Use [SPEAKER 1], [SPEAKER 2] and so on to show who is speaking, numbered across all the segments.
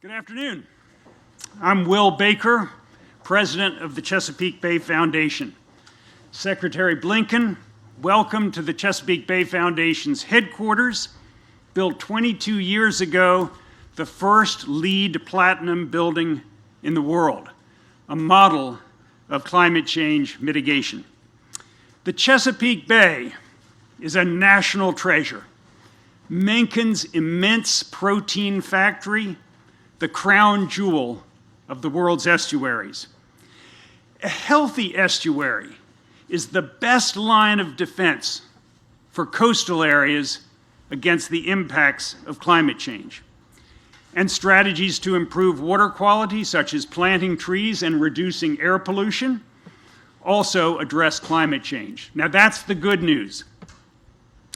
[SPEAKER 1] Good afternoon. I'm Will Baker, President of the Chesapeake Bay Foundation. Secretary Blinken, welcome to the Chesapeake Bay Foundation's headquarters, built 22 years ago, the first LEED Platinum building in the world, a model of climate change mitigation. The Chesapeake Bay is a national treasure. Mencken's immense protein factory, the crown jewel of the world's estuaries. A healthy estuary is the best line of defense for coastal areas against the impacts of climate change. And strategies to improve water quality, such as planting trees and reducing air pollution, also address climate change. Now that's the good news.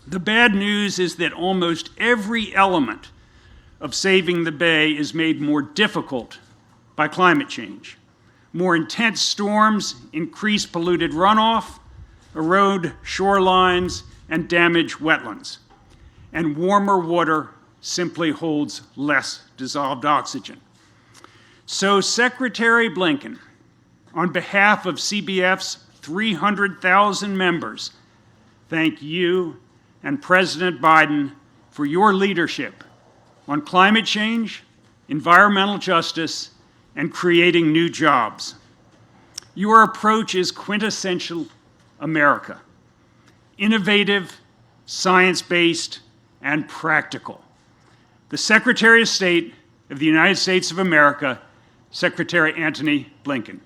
[SPEAKER 1] The bad news is that almost every element of saving the Bay is made more difficult by climate change. More intense storms increase polluted runoff, erode shorelines, and damage wetlands. And warmer water simply holds less dissolved oxygen. So Secretary Blinken, on behalf of CBF's 300,000 members, thank you and President Biden for your leadership on climate change, environmental justice, and creating new jobs. Your approach is quintessential America, innovative, science-based, and practical. The Secretary of State of the United States of America, Secretary Antony Blinken.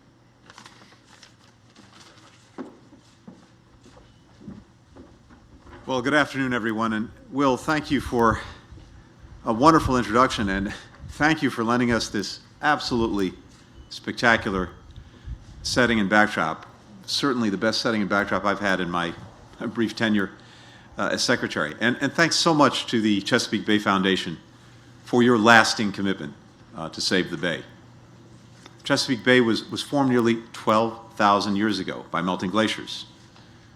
[SPEAKER 2] Well, good afternoon, everyone. And Will, thank you for a wonderful introduction, and thank you for lending us this absolutely spectacular setting and backdrop. Certainly the best setting and backdrop I've had in my brief tenure as Secretary. And thanks so much to the Chesapeake Bay Foundation for your lasting commitment to save the Bay. Chesapeake Bay was formed nearly 12,000 years ago by melting glaciers.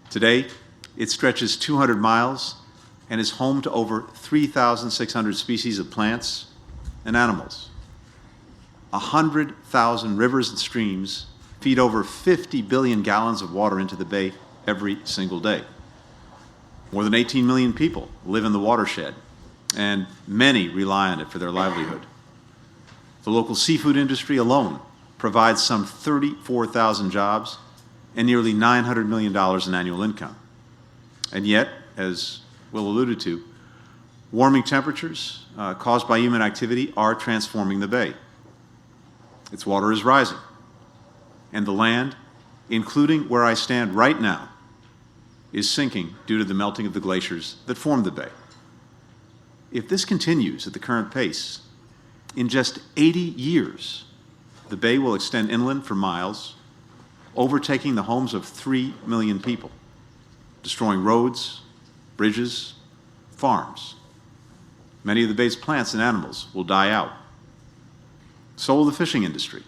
[SPEAKER 2] Today, it stretches 200 miles and is home to over 3,600 species of plants and animals. 100,000 rivers and streams feed over 50 billion gallons of water into the Bay every single day. More than 18 million people live in the watershed, and many rely on it for their livelihood. The local seafood industry alone provides some 34,000 jobs and nearly $900 million in annual income. And yet, as Will alluded to, warming temperatures caused by human activity are transforming the Bay. Its water is rising, and the land, including where I stand right now, is sinking due to the melting of the glaciers that formed the Bay. If this continues at the current pace, in just 80 years, the Bay will extend inland for miles, overtaking the homes of 3 million people, destroying roads, bridges, farms. Many of the Bay's plants and animals will die out. So will the fishing industry.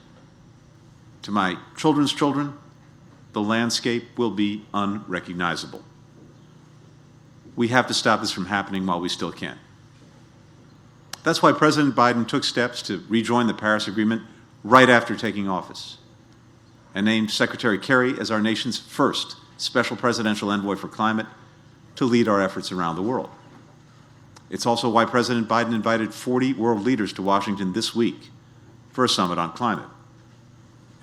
[SPEAKER 2] To my children's children, the landscape will be unrecognizable. We have to stop this from happening while we still can. That's why President Biden took steps to rejoin the Paris Agreement right after taking office and named Secretary Kerry as our nation's first special presidential envoy for climate to lead our efforts around the world. It's also why President Biden invited 40 world leaders to Washington this week for a summit on climate.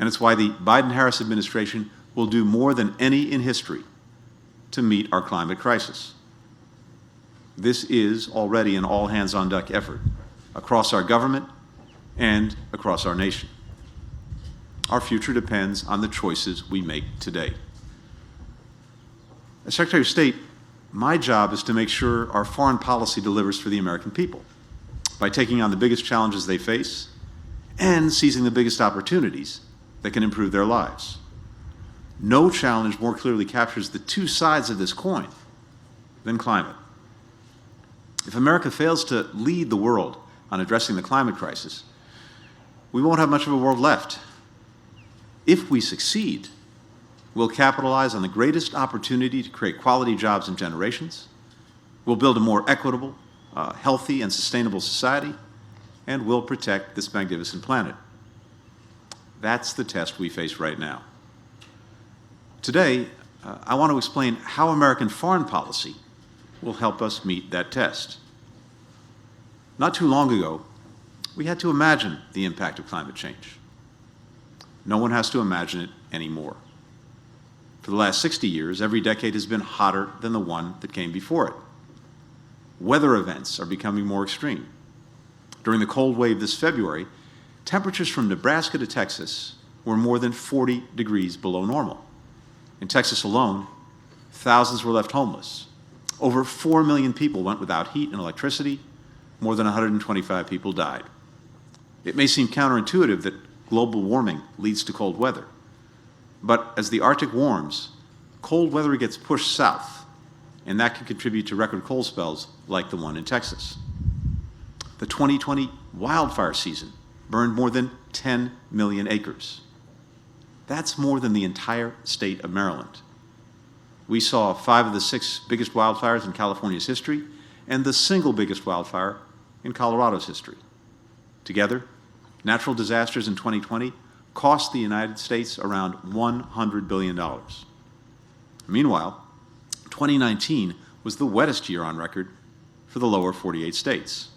[SPEAKER 2] And it's why the Biden-Harris administration will do more than any in history to meet our climate crisis. This is already an all-hands-on-deck effort across our government and across our nation. Our future depends on the choices we make today. As Secretary of State, my job is to make sure our foreign policy delivers for the American people by taking on the biggest challenges they face and seizing the biggest opportunities that can improve their lives. No challenge more clearly captures the two sides of this coin than climate. If America fails to lead the world on addressing the climate crisis, we won't have much of a world left. If we succeed, we'll capitalize on the greatest opportunity to create quality jobs in generations. We'll build a more equitable, healthy, and sustainable society, and will protect this magnificent planet. That's the test we face right now. Today, I want to explain how American foreign policy will help us meet that test. Not too long ago, we had to imagine the impact of climate change. No one has to imagine it anymore. For the last 60 years, every decade has been hotter than the one that came before it. Weather events are becoming more extreme. During the cold wave this February, temperatures from Nebraska to Texas were more than 40 degrees below normal. In Texas alone, thousands were left homeless. Over 4 million people went without heat and electricity. More than 125 people died. It may seem counterintuitive that global warming leads to cold weather. But as the Arctic warms, cold weather gets pushed south, and that can contribute to record cold spells like the one in Texas. The 2020 wildfire season burned more than 10 million acres. That's more than the entire state of Maryland. We saw 5 of the 6 biggest wildfires in California's history and the single biggest wildfire in Colorado's history. Together, natural disasters in 2020 cost the United States around $100 billion. Meanwhile, 2019 was the wettest year on record for the lower 48 states.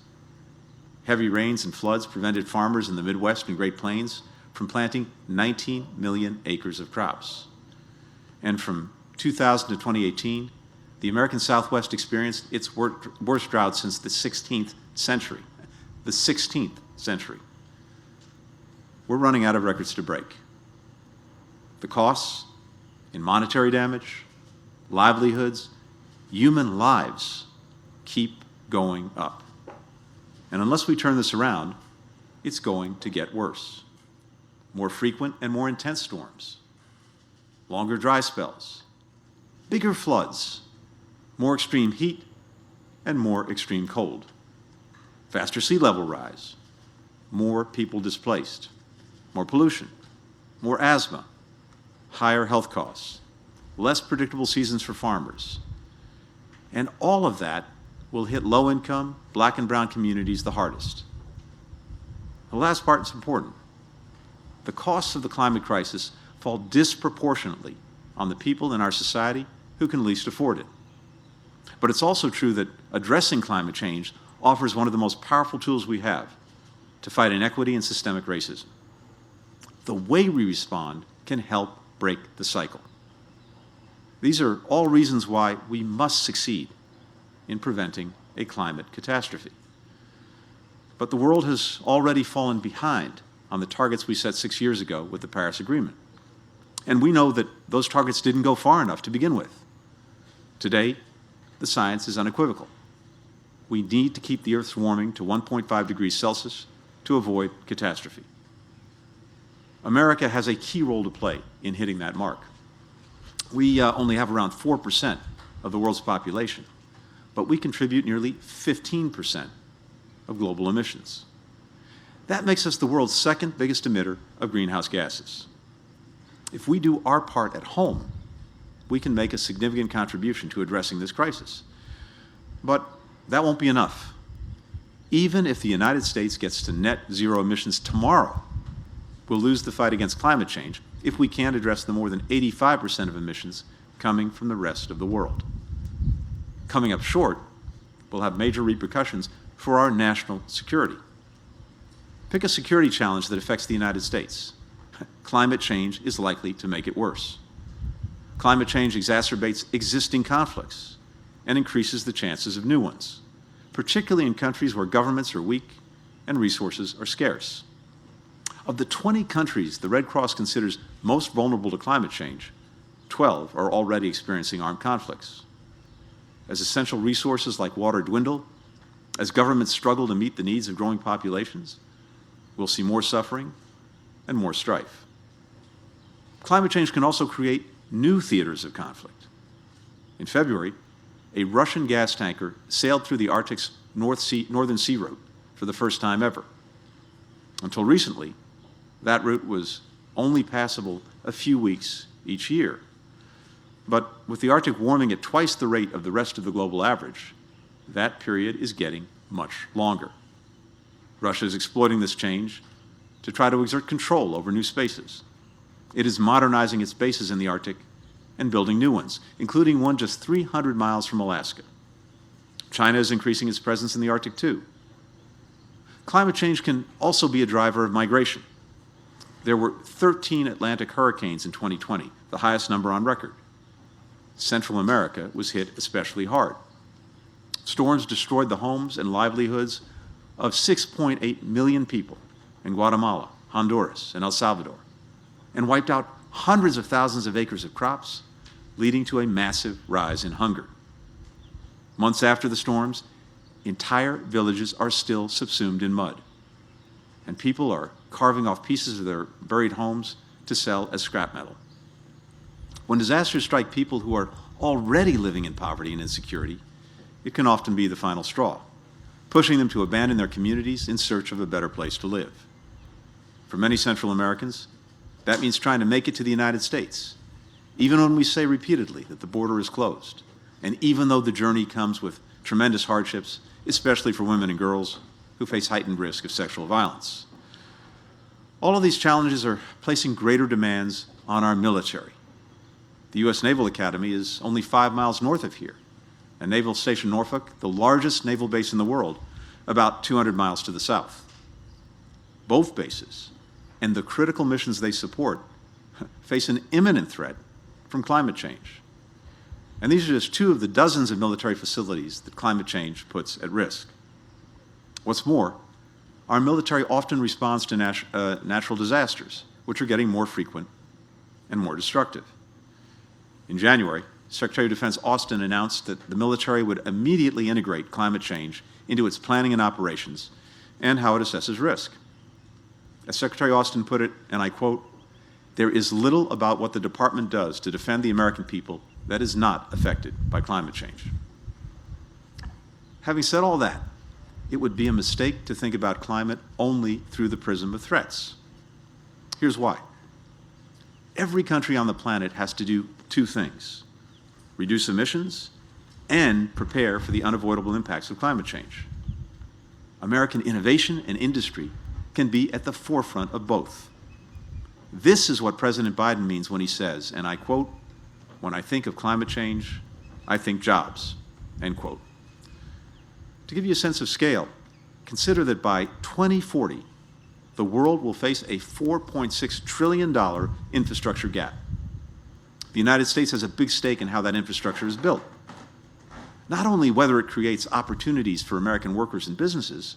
[SPEAKER 2] Heavy rains and floods prevented farmers in the Midwest and Great Plains from planting 19 million acres of crops. And from 2000 to 2018, the American Southwest experienced its worst drought since the 16th century. The 16th century. We're running out of records to break. The costs in monetary damage, livelihoods, human lives keep going up. And unless we turn this around, it's going to get worse. More frequent and more intense storms, longer dry spells, bigger floods, more extreme heat, and more extreme cold. Faster sea level rise, more people displaced, more pollution, more asthma, higher health costs, less predictable seasons for farmers. And all of that will hit low-income, black and brown communities the hardest. The last part is important. The costs of the climate crisis fall disproportionately on the people in our society who can least afford it. But it's also true that addressing climate change offers one of the most powerful tools we have to fight inequity and systemic racism. The way we respond can help break the cycle. These are all reasons why we must succeed in preventing a climate catastrophe. But the world has already fallen behind on the targets we set 6 years ago with the Paris Agreement. And we know that those targets didn't go far enough to begin with. Today, the science is unequivocal. We need to keep the Earth's warming to 1.5 degrees Celsius to avoid catastrophe. America has a key role to play in hitting that mark. We only have around 4% of the world's population, but we contribute nearly 15% of global emissions. That makes us the world's second biggest emitter of greenhouse gases. If we do our part at home, we can make a significant contribution to addressing this crisis. But that won't be enough. Even if the United States gets to net zero emissions tomorrow, we'll lose the fight against climate change if we can't address the more than 85% of emissions coming from the rest of the world. Coming up short will have major repercussions for our national security. Pick a security challenge that affects the United States. Climate change is likely to make it worse. Climate change exacerbates existing conflicts and increases the chances of new ones, particularly in countries where governments are weak and resources are scarce. Of the 20 countries the Red Cross considers most vulnerable to climate change, 12 are already experiencing armed conflicts. As essential resources like water dwindle, as governments struggle to meet the needs of growing populations, we'll see more suffering and more strife. Climate change can also create new theaters of conflict. In February, a Russian gas tanker sailed through the Arctic's northern sea route for the first time ever. Until recently, that route was only passable a few weeks each year. But with the Arctic warming at twice the rate of the rest of the global average, that period is getting much longer. Russia is exploiting this change to try to exert control over new spaces. It is modernizing its bases in the Arctic and building new ones, including one just 300 miles from Alaska. China is increasing its presence in the Arctic too. Climate change can also be a driver of migration. There were 13 Atlantic hurricanes in 2020, the highest number on record. Central America was hit especially hard. Storms destroyed the homes and livelihoods of 6.8 million people in Guatemala, Honduras, and El Salvador, and wiped out hundreds of thousands of acres of crops, leading to a massive rise in hunger. Months after the storms, entire villages are still subsumed in mud, and people are carving off pieces of their buried homes to sell as scrap metal. When disasters strike people who are already living in poverty and insecurity, it can often be the final straw, pushing them to abandon their communities in search of a better place to live. For many Central Americans, that means trying to make it to the United States, even when we say repeatedly that the border is closed, and even though the journey comes with tremendous hardships, especially for women and girls who face heightened risk of sexual violence. All of these challenges are placing greater demands on our military. The U.S. Naval Academy is only 5 miles north of here, and Naval Station Norfolk, the largest naval base in the world, about 200 miles to the south. Both bases and the critical missions they support face an imminent threat from climate change. And these are just two of the dozens of military facilities that climate change puts at risk. What's more, our military often responds to natural disasters, which are getting more frequent and more destructive. In January, Secretary of Defense Austin announced that the military would immediately integrate climate change into its planning and operations and how it assesses risk. As Secretary Austin put it, and I quote, "There is little about what the department does to defend the American people that is not affected by climate change." Having said all that, it would be a mistake to think about climate only through the prism of threats. Here's why. Every country on the planet has to do two things: reduce emissions and prepare for the unavoidable impacts of climate change. American innovation and industry can be at the forefront of both. This is what President Biden means when he says, and I quote, "When I think of climate change, I think jobs," end quote. To give you a sense of scale, consider that by 2040, the world will face a $4.6 trillion infrastructure gap. The United States has a big stake in how that infrastructure is built. Not only whether it creates opportunities for American workers and businesses,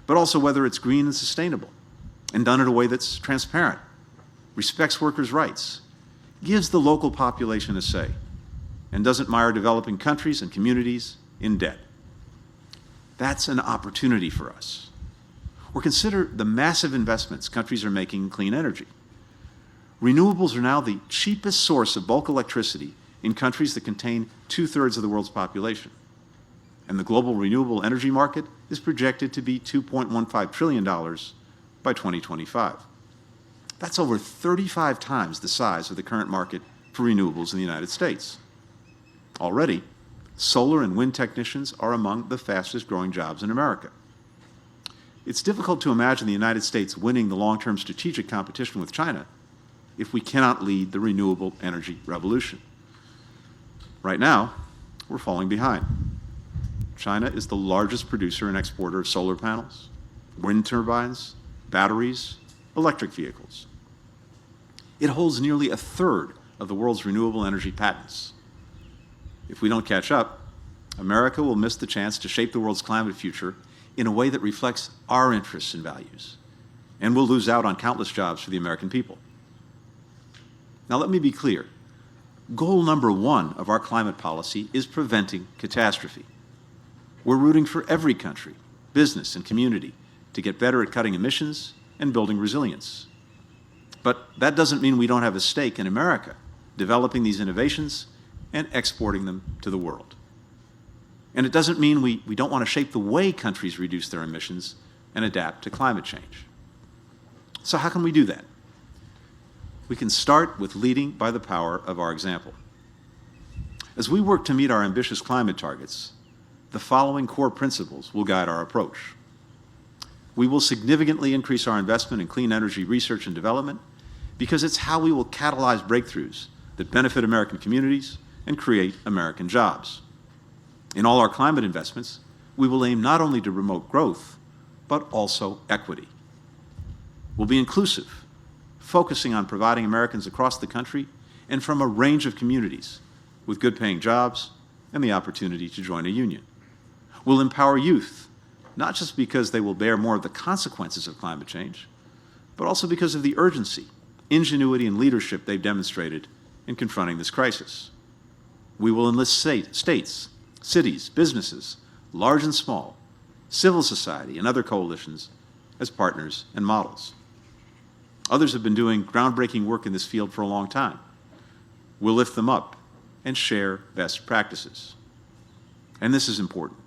[SPEAKER 2] but also whether it's green and sustainable and done in a way that's transparent, respects workers' rights, gives the local population a say, and doesn't mire developing countries and communities in debt. That's an opportunity for us. Or consider the massive investments countries are making in clean energy. Renewables are now the cheapest source of bulk electricity in countries that contain 2/3 of the world's population. And the global renewable energy market is projected to be $2.15 trillion by 2025. That's over 35 times the size of the current market for renewables in the United States. Already, solar and wind technicians are among the fastest growing jobs in America. It's difficult to imagine the United States winning the long-term strategic competition with China if we cannot lead the renewable energy revolution. Right now, we're falling behind. China is the largest producer and exporter of solar panels, wind turbines, batteries, electric vehicles. It holds nearly 1/3 of the world's renewable energy patents. If we don't catch up, America will miss the chance to shape the world's climate future in a way that reflects our interests and values, and we'll lose out on countless jobs for the American people. Now, let me be clear. Goal number one of our climate policy is preventing catastrophe. We're rooting for every country, business, and community to get better at cutting emissions and building resilience. But that doesn't mean we don't have a stake in America developing these innovations and exporting them to the world. And it doesn't mean we don't want to shape the way countries reduce their emissions and adapt to climate change. So how can we do that? We can start with leading by the power of our example. As we work to meet our ambitious climate targets, the following core principles will guide our approach. We will significantly increase our investment in clean energy research and development because it's how we will catalyze breakthroughs that benefit American communities and create American jobs. In all our climate investments, we will aim not only to promote growth, but also equity. We'll be inclusive, focusing on providing Americans across the country and from a range of communities with good-paying jobs and the opportunity to join a union. We'll empower youth, not just because they will bear more of the consequences of climate change, but also because of the urgency, ingenuity, and leadership they've demonstrated in confronting this crisis. We will enlist states, cities, businesses, large and small, civil society, and other coalitions as partners and models. Others have been doing groundbreaking work in this field for a long time. We'll lift them up and share best practices. And this is important.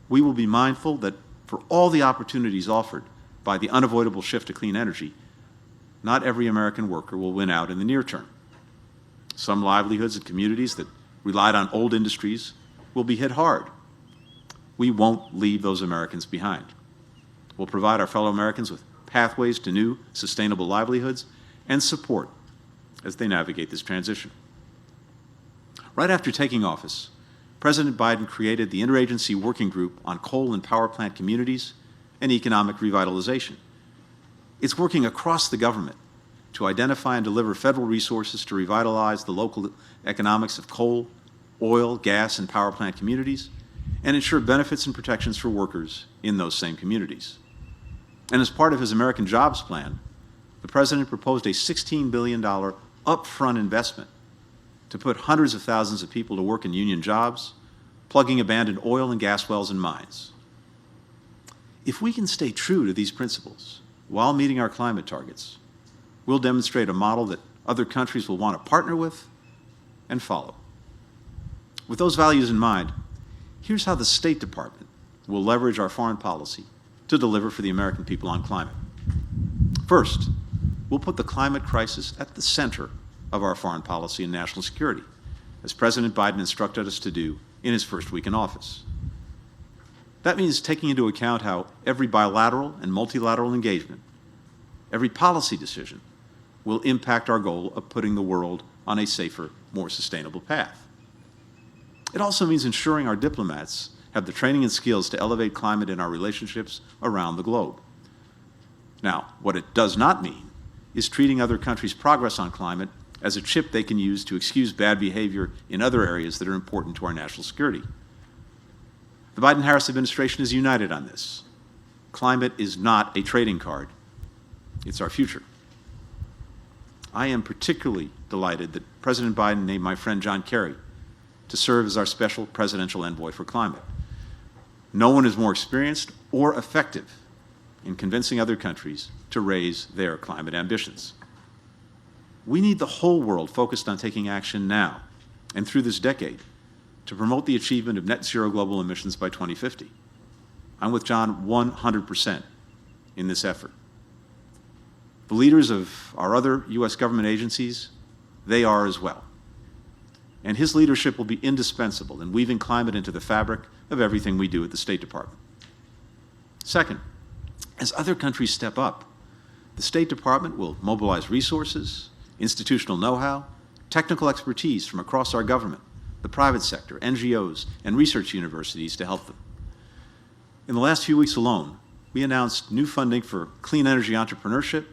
[SPEAKER 2] We will be mindful that for all the opportunities offered by the unavoidable shift to clean energy, not every American worker will win out in the near term. Some livelihoods and communities that relied on old industries will be hit hard. We won't leave those Americans behind. We'll provide our fellow Americans with pathways to new, sustainable livelihoods and support as they navigate this transition. Right after taking office, President Biden created the Interagency Working Group on Coal and Power Plant Communities and Economic Revitalization. It's working across the government to identify and deliver federal resources to revitalize the local economics of coal, oil, gas, and power plant communities, and ensure benefits and protections for workers in those same communities. And as part of his American Jobs Plan, the President proposed a $16 billion upfront investment to put hundreds of thousands of people to work in union jobs, plugging abandoned oil and gas wells and mines. If we can stay true to these principles while meeting our climate targets, we'll demonstrate a model that other countries will want to partner with and follow. With those values in mind, here's how the State Department will leverage our foreign policy to deliver for the American people on climate. First, we'll put the climate crisis at the center of our foreign policy and national security, as President Biden instructed us to do in his first week in office. That means taking into account how every bilateral and multilateral engagement, every policy decision, will impact our goal of putting the world on a safer, more sustainable path. It also means ensuring our diplomats have the training and skills to elevate climate in our relationships around the globe. Now, what it does not mean is treating other countries' progress on climate as a chip they can use to excuse bad behavior in other areas that are important to our national security. The Biden-Harris administration is united on this. Climate is not a trading card. It's our future. I am particularly delighted that President Biden named my friend John Kerry to serve as our special presidential envoy for climate. No one is more experienced or effective in convincing other countries to raise their climate ambitions. We need the whole world focused on taking action now and through this decade to promote the achievement of net zero global emissions by 2050. I'm with John 100% in this effort. The leaders of our other U.S. government agencies, they are as well. And his leadership will be indispensable in weaving climate into the fabric of everything we do at the State Department. Second, as other countries step up, the State Department will mobilize resources, institutional know-how, technical expertise from across our government, the private sector, NGOs, and research universities to help them. In the last few weeks alone, we announced new funding for clean energy entrepreneurship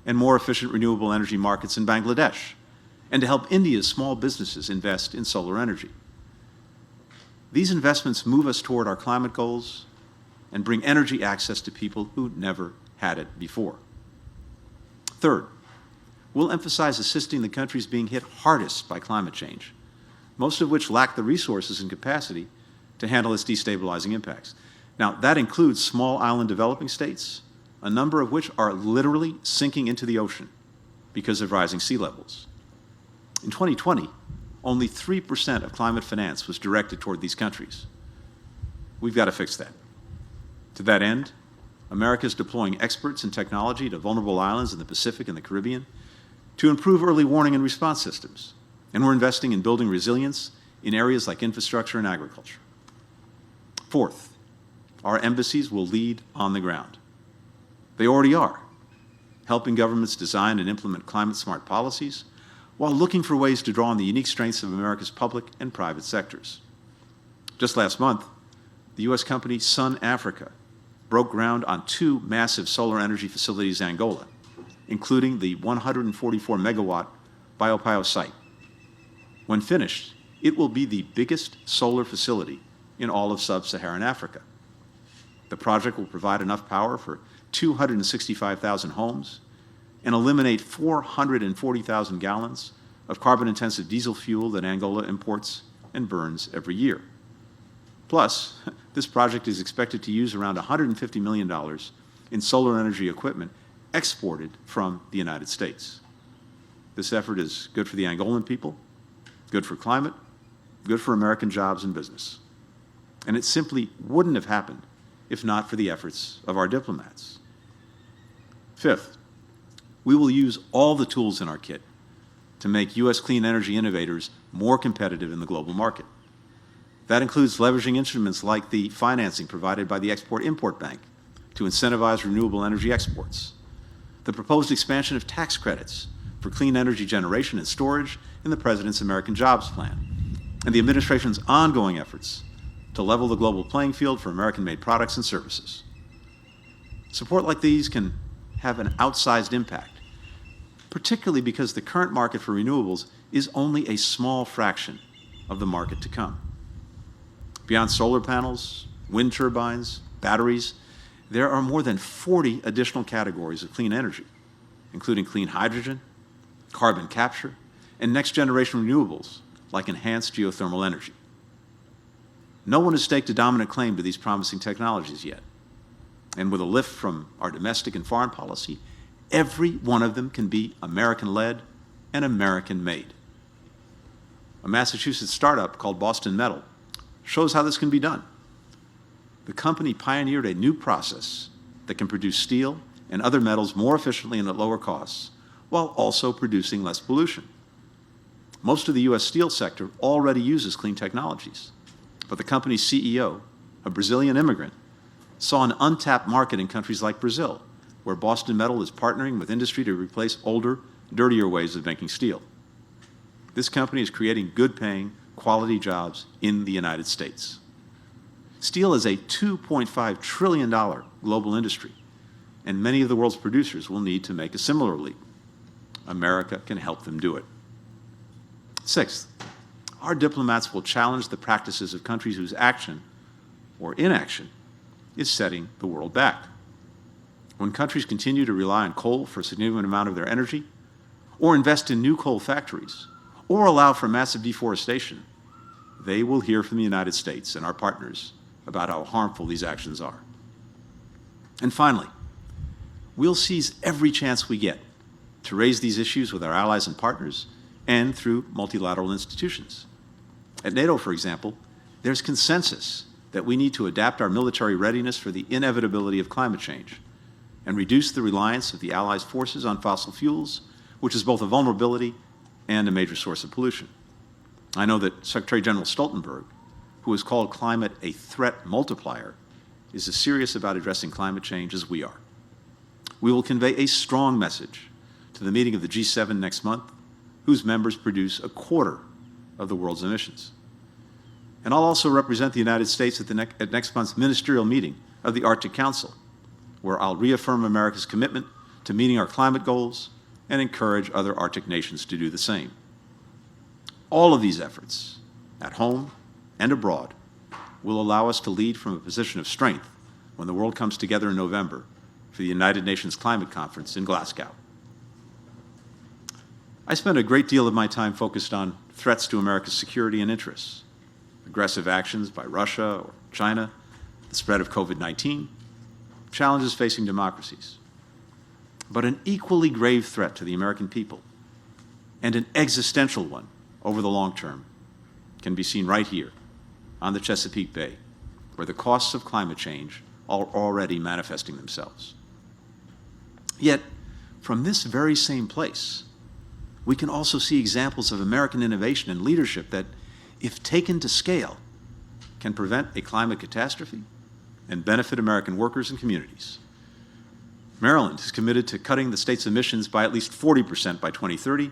[SPEAKER 2] and more efficient renewable energy markets in Bangladesh, and to help India's small businesses invest in solar energy. These investments move us toward our climate goals and bring energy access to people who never had it before. Third, we'll emphasize assisting the countries being hit hardest by climate change, most of which lack the resources and capacity to handle its destabilizing impacts. Now, that includes small island developing states, a number of which are literally sinking into the ocean because of rising sea levels. In 2020, only 3% of climate finance was directed toward these countries. We've got to fix that. To that end, America is deploying experts and technology to vulnerable islands in the Pacific and the Caribbean to improve early warning and response systems, and we're investing in building resilience in areas like infrastructure and agriculture. Fourth, our embassies will lead on the ground. They already are, helping governments design and implement climate-smart policies while looking for ways to draw on the unique strengths of America's public and private sectors. Just last month, the U.S. company Sun Africa broke ground on 2 massive solar energy facilities in Angola, including the 144-megawatt Biopio site. When finished, it will be the biggest solar facility in all of sub-Saharan Africa. The project will provide enough power for 265,000 homes and eliminate 440,000 gallons of carbon-intensive diesel fuel that Angola imports and burns every year. Plus, this project is expected to use around $150 million in solar energy equipment exported from the United States. This effort is good for the Angolan people, good for climate, good for American jobs and business. And it simply wouldn't have happened if not for the efforts of our diplomats. Fifth, we will use all the tools in our kit to make U.S. clean energy innovators more competitive in the global market. That includes leveraging instruments like the financing provided by the Export-Import Bank to incentivize renewable energy exports, the proposed expansion of tax credits for clean energy generation and storage in the President's American Jobs Plan, and the administration's ongoing efforts to level the global playing field for American-made products and services. Support like these can have an outsized impact, particularly because the current market for renewables is only a small fraction of the market to come. Beyond solar panels, wind turbines, batteries, there are more than 40 additional categories of clean energy, including clean hydrogen, carbon capture, and next-generation renewables like enhanced geothermal energy. No one has staked a dominant claim to these promising technologies yet. And with a lift from our domestic and foreign policy, every one of them can be American-led and American-made. A Massachusetts startup called Boston Metal shows how this can be done. The company pioneered a new process that can produce steel and other metals more efficiently and at lower costs, while also producing less pollution. Most of the U.S. steel sector already uses clean technologies, but the company's CEO, a Brazilian immigrant, saw an untapped market in countries like Brazil, where Boston Metal is partnering with industry to replace older, dirtier ways of making steel. This company is creating good-paying, quality jobs in the United States. Steel is a $2.5 trillion global industry, and many of the world's producers will need to make a similar leap. America can help them do it. Sixth, our diplomats will challenge the practices of countries whose action or inaction is setting the world back. When countries continue to rely on coal for a significant amount of their energy, or invest in new coal factories, or allow for massive deforestation, they will hear from the United States and our partners about how harmful these actions are. And finally, we'll seize every chance we get to raise these issues with our allies and partners and through multilateral institutions. At NATO, for example, there's consensus that we need to adapt our military readiness for the inevitability of climate change and reduce the reliance of the Allies' forces on fossil fuels, which is both a vulnerability and a major source of pollution. I know that Secretary General Stoltenberg, who has called climate a threat multiplier, is as serious about addressing climate change as we are. We will convey a strong message to the meeting of the G7 next month, whose members produce a quarter of the world's emissions. And I'll also represent the United States at next month's ministerial meeting of the Arctic Council, where I'll reaffirm America's commitment to meeting our climate goals and encourage other Arctic nations to do the same. All of these efforts, at home and abroad, will allow us to lead from a position of strength when the world comes together in November for the United Nations Climate Conference in Glasgow. I spend a great deal of my time focused on threats to America's security and interests, aggressive actions by Russia or China, the spread of COVID-19, challenges facing democracies. But an equally grave threat to the American people, and an existential one over the long term, can be seen right here on the Chesapeake Bay, where the costs of climate change are already manifesting themselves. Yet, from this very same place, we can also see examples of American innovation and leadership that, if taken to scale, can prevent a climate catastrophe and benefit American workers and communities. Maryland is committed to cutting the state's emissions by at least 40% by 2030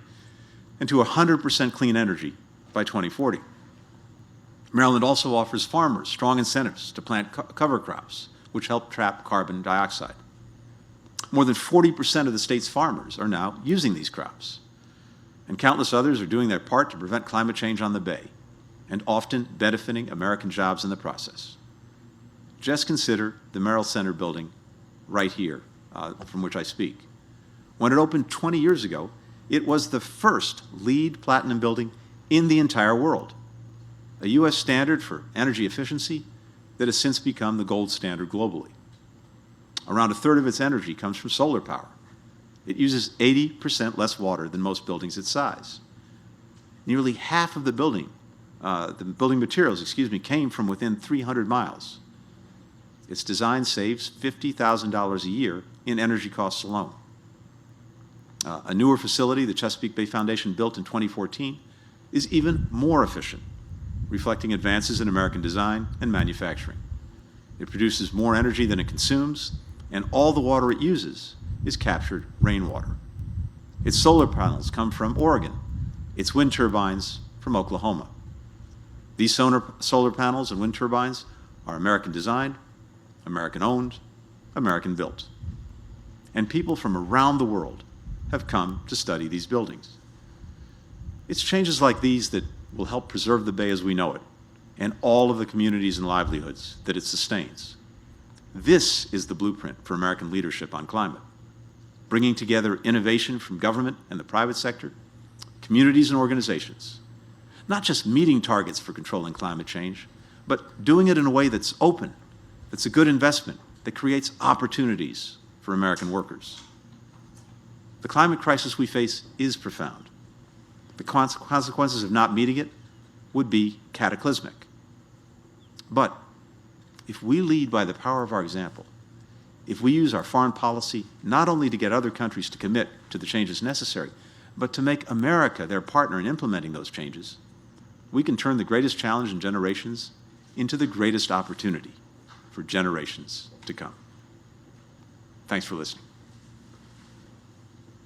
[SPEAKER 2] and to 100% clean energy by 2040. Maryland also offers farmers strong incentives to plant cover crops, which help trap carbon dioxide. More than 40% of the state's farmers are now using these crops, and countless others are doing their part to prevent climate change on the Bay, and often benefiting American jobs in the process. Just consider the Merrill Center building right here, from which I speak. When it opened 20 years ago, it was the first LEED Platinum building in the entire world, a U.S. standard for energy efficiency that has since become the gold standard globally. Around a third of its energy comes from solar power. It uses 80% less water than most buildings its size. Nearly half of the building materials, came from within 300 miles. Its design saves $50,000 a year in energy costs alone. A newer facility, the Chesapeake Bay Foundation, built in 2014, is even more efficient, reflecting advances in American design and manufacturing. It produces more energy than it consumes, and all the water it uses is captured rainwater. Its solar panels come from Oregon, its wind turbines from Oklahoma. These solar panels and wind turbines are American designed, American owned, American built. And people from around the world have come to study these buildings. It's changes like these that will help preserve the Bay as we know it, and all of the communities and livelihoods that it sustains. This is the blueprint for American leadership on climate, bringing together innovation from government and the private sector, communities and organizations, not just meeting targets for controlling climate change, but doing it in a way that's open, that's a good investment, that creates opportunities for American workers. The climate crisis we face is profound. The consequences of not meeting it would be cataclysmic. But if we lead by the power of our example, if we use our foreign policy not only to get other countries to commit to the changes necessary, but to make America their partner in implementing those changes, we can turn the greatest challenge in generations into the greatest opportunity for generations to come. Thanks for listening.